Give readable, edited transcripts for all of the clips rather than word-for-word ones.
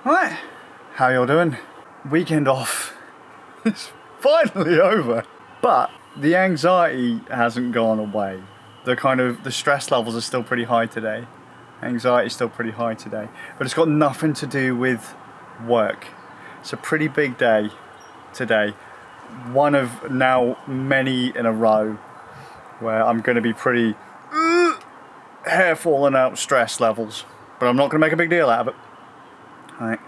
Right, how y'all doing? Weekend off. It's finally over. But the anxiety hasn't gone away. The stress levels are still pretty high today. Anxiety is still pretty high today. But it's got nothing to do with work. It's a pretty big day today. One of now many in a row where I'm going to be pretty hair falling out stress levels. But I'm not going to make a big deal out of it. Right.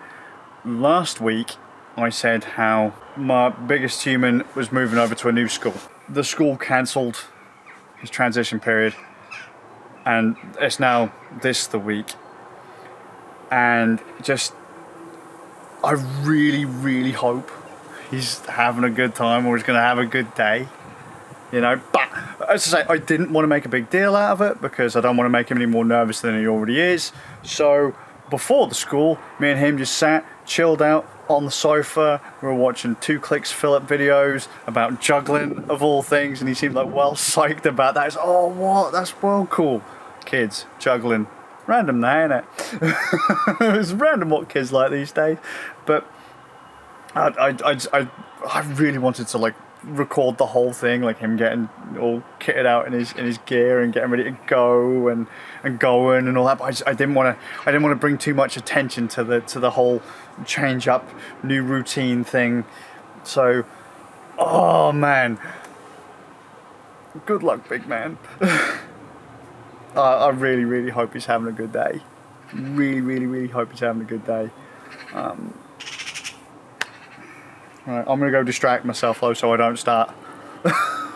Last week I said how my biggest human was moving over to a new school. The school cancelled his transition period and it's now the week, and just I really hope he's having a good time or he's going to have a good day, you know. But as I say, I didn't want to make a big deal out of it because I don't want to make him any more nervous than he already is. So before the school, me and him just sat, chilled out on the sofa. We were watching 2 Clicks Philip videos about juggling of all things, and he seemed like well psyched about that. It's, oh, what? That's well cool. Kids juggling, random now, innit? It's random what kids like these days. But I really wanted to like record the whole thing, like him getting all kitted out in his gear and getting ready to go and going and all that. But I didn't want to bring too much attention to the whole change up new routine thing. So, oh man, good luck, big man. I really hope he's having a good day. Really hope he's having a good day. Right, I'm gonna go distract myself though, so I don't start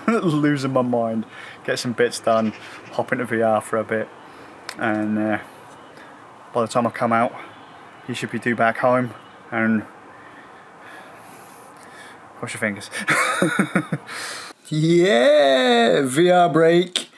losing my mind. Get some bits done, hop into VR for a bit, and by the time I come out, he should be due back home. And cross your fingers. Yeah, VR break.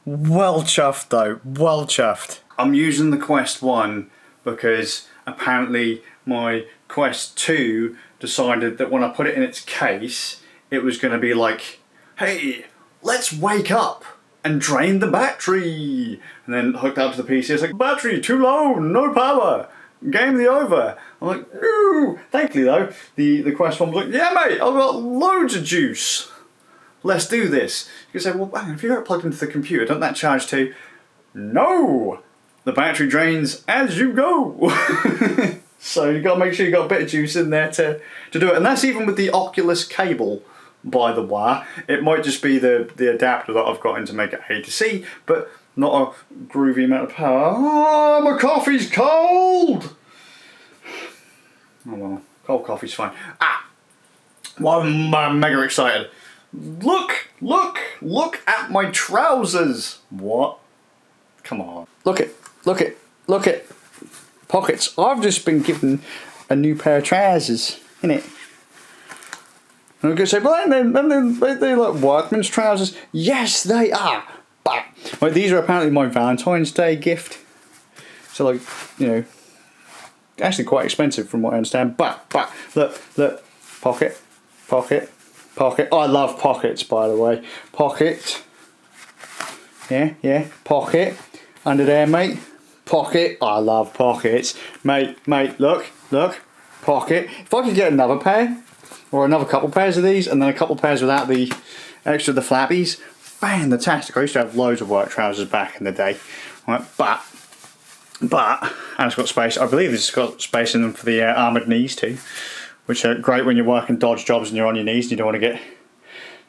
Well chuffed though, well chuffed. I'm using the Quest 1 because apparently my Quest 2 decided that when I put it in its case, it was going to be like, hey, let's wake up and drain the battery. And then hooked up to the PC, it's like, battery too low, no power, game the over. I'm like, no. Thankfully though, the Quest 1 was like, yeah mate, I've got loads of juice. Let's do this. You can say, well, hang on, if you got it plugged into the computer, doesn't that charge too? No! The battery drains as you go. So you got to make sure you got a bit of juice in there to do it. And that's even with the Oculus cable, by the way. It might just be the adapter that I've got in to make it A to C, but not a groovy amount of power. Oh, my coffee's cold! Oh well, cold coffee's fine. Well, I'm mega excited. Look at my trousers. What? Come on. Look it. Pockets. I've just been given a new pair of trousers, innit? And I'm going to say, well, they're like workman's trousers. Yes, they are. But well, these are apparently my Valentine's Day gift. So, like, you know, actually quite expensive from what I understand. But look, pocket. Oh, I love pockets, by the way. Pocket. Yeah, pocket. Under there, mate. Pocket. Oh, I love pockets. Mate, look. Pocket. If I could get another pair, or another couple pairs of these, and then a couple pairs without the flappies, fantastic. I used to have loads of work trousers back in the day. Right, but, and it's got space. I believe it's got space in them for the armoured knees too, which are great when you're working dodge jobs and you're on your knees and you don't want to get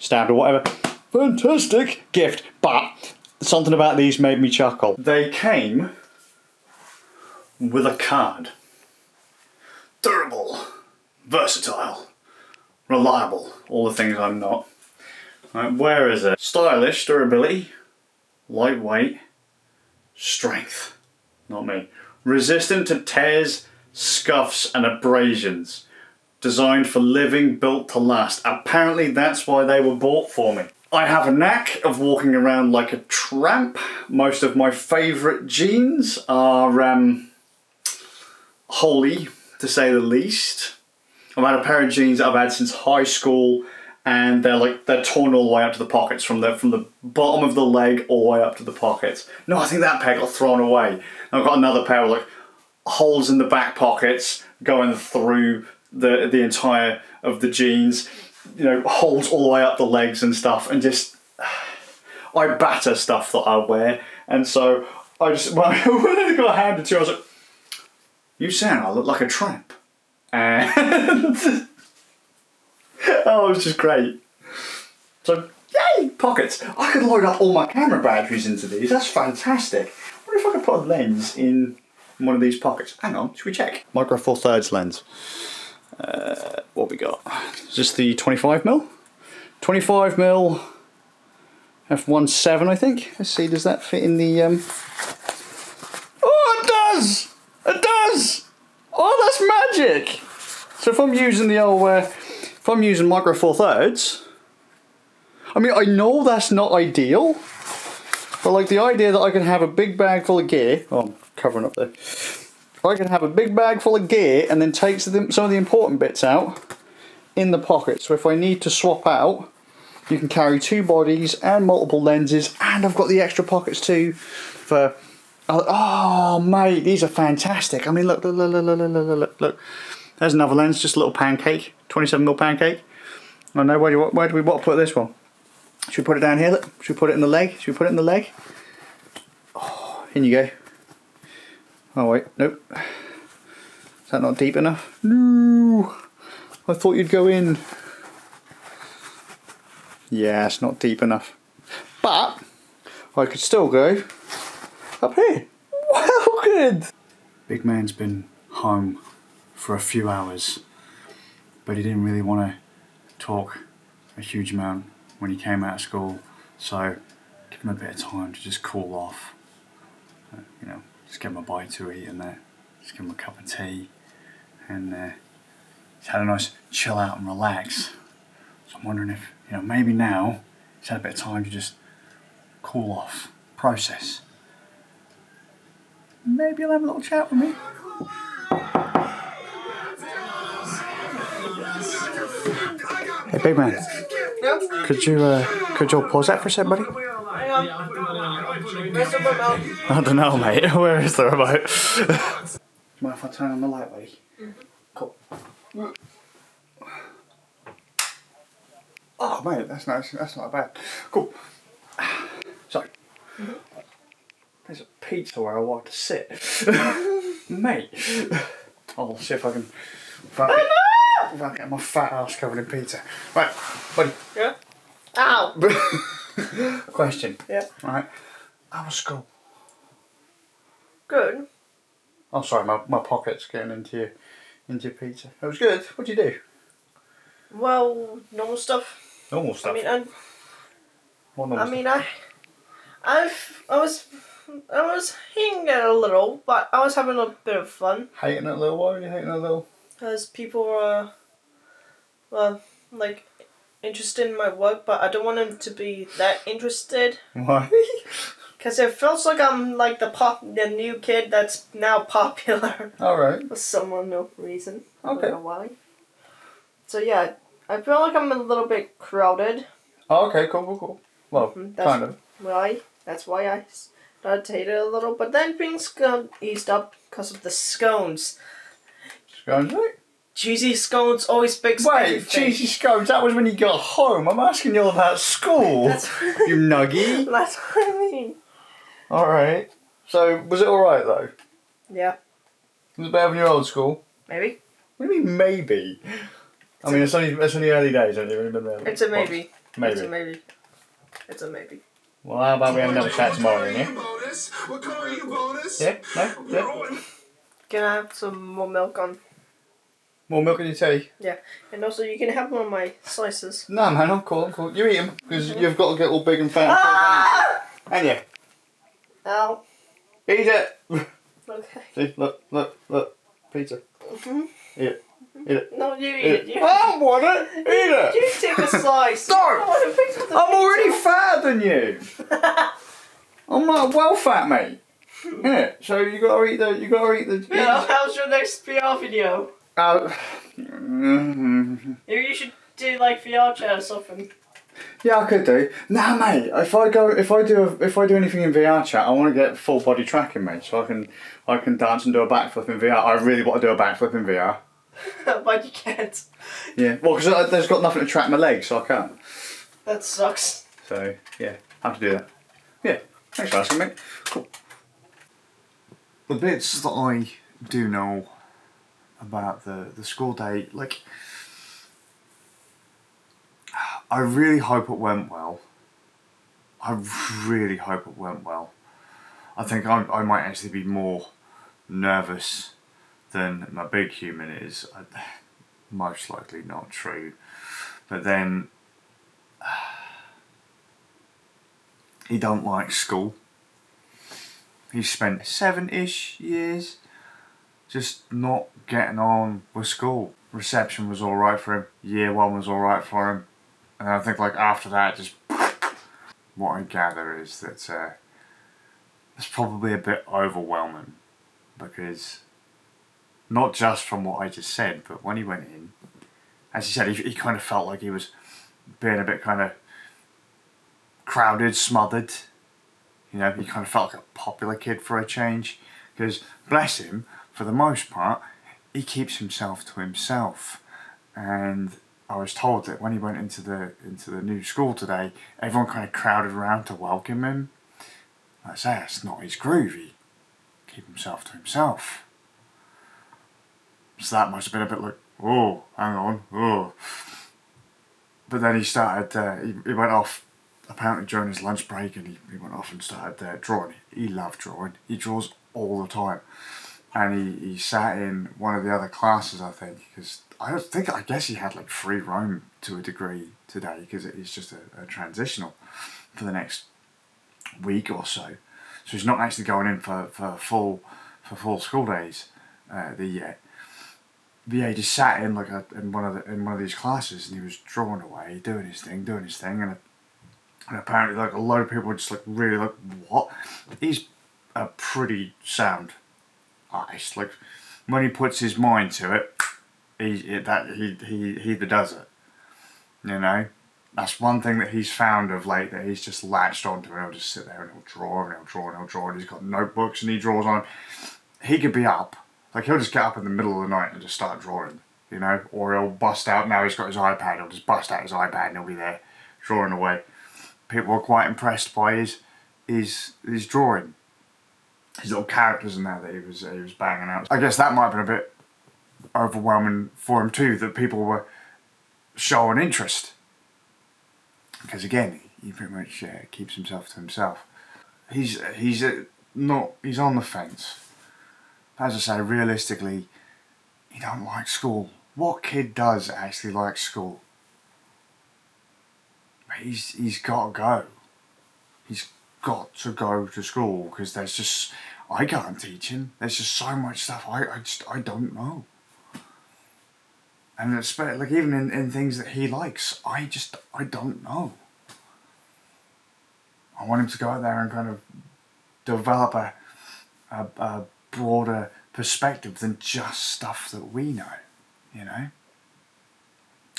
stabbed or whatever. Fantastic gift. But something about these made me chuckle. They came with a card. Durable, versatile, reliable, all the things I'm not. Right, where is it? Stylish, durability, lightweight, strength. Not me. Resistant to tears, scuffs and abrasions. Designed for living, built to last. Apparently that's why they were bought for me. I have a knack of walking around like a tramp. Most of my favourite jeans are holy, to say the least. I've had a pair of jeans that I've had since high school, and they're torn all the way up to the pockets, from the bottom of the leg all the way up to the pockets. No, I think that pair got thrown away. And I've got another pair with like holes in the back pockets going through the entire of the jeans, you know, holes all the way up the legs and stuff, and just I batter stuff that I wear. And so I just when I got handed to, I was like, "You saying I look like a tramp?" And oh, it was just great. So yay, pockets! I could load up all my camera batteries into these. That's fantastic. I wonder if I could put a lens in one of these pockets. Hang on, should we check? Micro Four Thirds lens. What we got? Is this the 25mm? 25mm f1.7, I think. Let's see, does that fit in the Oh, it does! It does! Oh, that's magic! So if I'm using the old if I'm using Micro Four Thirds, I mean, I know that's not ideal, but like the idea that I can have a big bag full of gear, oh, I'm covering up there. I can have a big bag full of gear and then take some of the important bits out in the pocket. So if I need to swap out, you can carry 2 bodies and multiple lenses, and I've got the extra pockets too for, oh mate, these are fantastic. I mean, look. There's another lens, just a little pancake, 27mm pancake. I know, where do we want to put this one? Should we put it down here? Look? Should we put it in the leg? Should we put it in the leg? Oh, in you go. Oh wait, nope. Is that not deep enough? No! I thought you'd go in. Yeah, it's not deep enough. But I could still go up here. Well, good! Big man's been home for a few hours, but he didn't really want to talk a huge amount when he came out of school, so give him a bit of time to just cool off. You know, just give him a bite to eat in there, just give him a cup of tea, and he's had a nice chill out and relax. So I'm wondering if, you know, maybe now he's had a bit of time to just cool off, process. Maybe he'll have a little chat with me. Hey, big man. Yeah? Could you pause that for a sec, buddy? Hang on. Where's the remote? I don't know, mate. Where is the remote? Do you mind if I turn on the light, buddy? Cool. Oh, mate, that's nice. That's not bad. Cool. So, there's a pizza where I want to sit. Mate. I'll see if I can get my fat ass covered in pizza. Right, buddy. Yeah? Ow! Question. Yeah. Right. How was school? Good. Oh, sorry, my pocket's getting into your pizza. It was good. What'd you do? Well, normal stuff. Normal stuff. What normal stuff? I was hating it a little, but I was having a bit of fun. Hating it a little? Why were you hating it a little? Because people were, well, like, interested in my work, but I don't want them to be that interested. Why? Because it feels like I'm like the new kid that's now popular. Alright. For some unknown reason. Okay. I don't know why. So yeah, I feel like I'm a little bit crowded. Oh, okay, cool. Well, kind of. That's why I started to hate it a little, but then things got eased up because of the scones. Scones, right? Cheesy scones always fix everything. Cheesy scones, that was when you got home. I'm asking you about school. That's what you nuggy. That's what I mean. Alright. So, was it alright though? Yeah. Was it better than your old school? Maybe. What do you mean, maybe? I mean, it's only early days, hasn't it? Really been there. It's a maybe. Maybe. It's a maybe. It's a maybe. Well, how about we have another chat tomorrow, then, yeah? Yeah? No? Yeah? Can I have some more milk on? More milk in your tea? Yeah. And also, you can have one of my slices. No, man, I'm cool. You eat them, because you've got to get all big and fat. Ah! And you? Ow. Eat it! Okay. See, look. Pizza. Eat it. Eat it. No, you eat it. I don't want it! Eat it! You take a slice. No! I want a piece of the I'm already pizza. fatter than you! I'm like well fat, mate. Yeah, so you gotta eat the. Yeah, how's your next VR video? Uh, Maybe you should do like VR chat or something. Yeah, I could do. Nah, mate. If I do anything in VR chat, I want to get full body tracking, mate. So I can dance and do a backflip in VR. I really want to do a backflip in VR. But you can't. Yeah. Well, because there's got nothing to track my legs, so I can't. That sucks. So yeah, I have to do that. Yeah. Thanks for asking, mate. Cool. The bits that I do know about the school day, like, I really hope it went well. I really hope it went well. I think I might actually be more nervous than my big human is. Most likely not true. But then, he don't like school. He spent 7-ish years just not getting on with school. Reception was alright for him. Year 1 was alright for him. And I think like after that, just what I gather is that it's probably a bit overwhelming, because not just from what I just said, but when he went in, as he said, he kind of felt like he was being a bit kind of crowded, smothered. You know, he kind of felt like a popular kid for a change, because bless him, for the most part, he keeps himself to himself. And I was told that when he went into the new school today, everyone kind of crowded around to welcome him. Like I say, that's not his groove. He keep himself to himself. So that must have been a bit like, oh, hang on, oh. But then he started, he went off, apparently during his lunch break, and he went off and started drawing. He loved drawing. He draws all the time. And he sat in one of the other classes, I think, because I guess he had like free roam to a degree today, because it is just a transitional for the next week or so. So he's not actually going in for full school days yet. But yeah, he just sat in in one of these classes, and he was drawing away, doing his thing, and apparently like a lot of people were just like really like, what? He's a pretty sound artist. Like when he puts his mind to it, he either does it. You know, that's one thing that he's found of late, that he's just latched onto. And he'll just sit there and he'll draw and he'll draw and he'll draw, and he's got notebooks and he draws on. He could be up, like he'll just get up in the middle of the night and just start drawing. You know, or he'll bust out. Now he's got his iPad. He'll just bust out his iPad and he'll be there drawing away. People were quite impressed by his drawing, his little characters and that he was banging out. I guess that might have been a bit overwhelming for him too, that people were showing interest, because again, he pretty much keeps himself to himself. He's on the fence. As I say, realistically, he don't like school. What kid does actually like school? He's got to go. He's got to go to school, because there's just, I can't teach him. There's just so much stuff I don't know. And it's like even in things that he likes, I don't know. I want him to go out there and kind of develop a broader perspective than just stuff that we know, you know?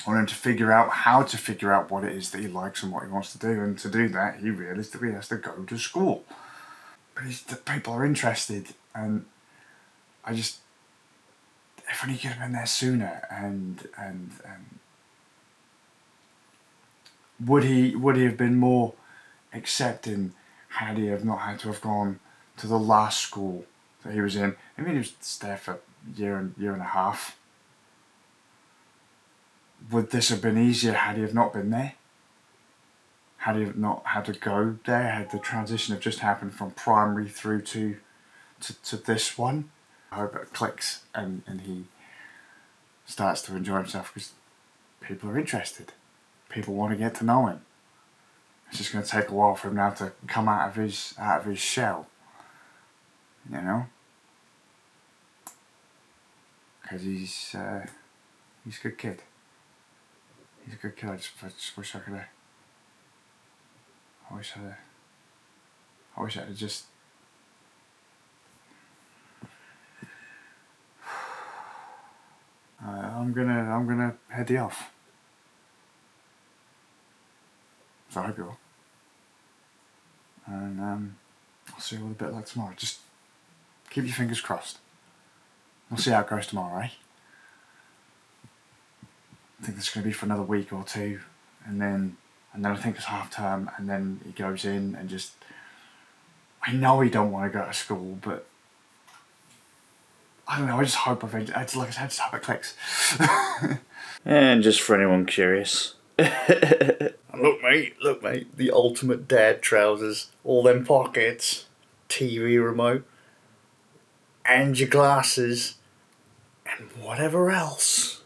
I want him to figure out how to figure out what it is that he likes and what he wants to do, and to do that, he realistically has to go to school. But the people are interested, and if only he could have been there sooner, and would he have been more accepting had he have not had to have gone to the last school that he was in? I mean, he was there for a year and a half. Would this have been easier had he have not been there? Had he have not had to go there? Had the transition have just happened from primary through to this one? I hope it clicks and he starts to enjoy himself, because people are interested. People want to get to know him. It's just going to take a while for him now to come out of his shell, you know, because he's a good kid. He's a good kid. I just wish I could have. I wish I had just. I'm gonna head off. So I hope you are. And I'll see you all a bit like tomorrow. Just keep your fingers crossed. We'll see how it goes tomorrow, eh? I think this is going to be for another week or two, and then I think it's half term, and then he goes in and just. I know he don't want to go to school, but I don't know. I just hope eventually. It's like I said, just hope it clicks. And just for anyone curious, look, mate, the ultimate dad trousers, all them pockets, TV remote, and your glasses, and whatever else.